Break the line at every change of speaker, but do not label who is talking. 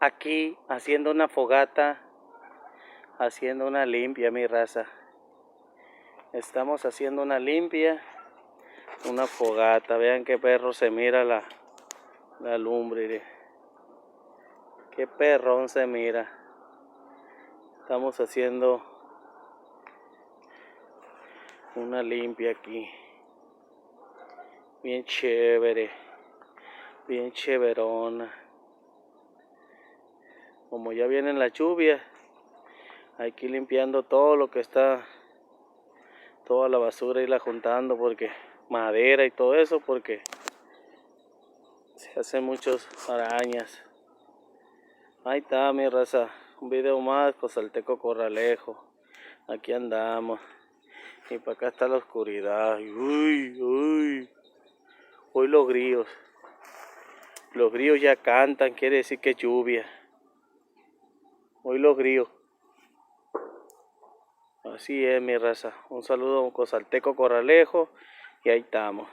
Aquí haciendo una fogata, haciendo una limpia, mi raza. Estamos haciendo una limpia, una fogata. Vean qué perro se mira la lumbre. Qué perrón se mira. Estamos haciendo una limpia aquí. Bien chévere. Bien chéverona. Como ya vienen las lluvias, hay que ir limpiando todo lo que está, toda la basura, irla juntando, porque madera y todo eso, porque se hacen muchas arañas. Ahí está, mi raza, un video más, Cozalteco Corralejo. Aquí andamos. Y para acá está la oscuridad. Uy, uy. Hoy los grillos. Los grillos ya cantan, quiere decir que es lluvia. Hoy los grillos. Así es, mi raza. Un saludo a Cozalteco Corralejo y ahí estamos.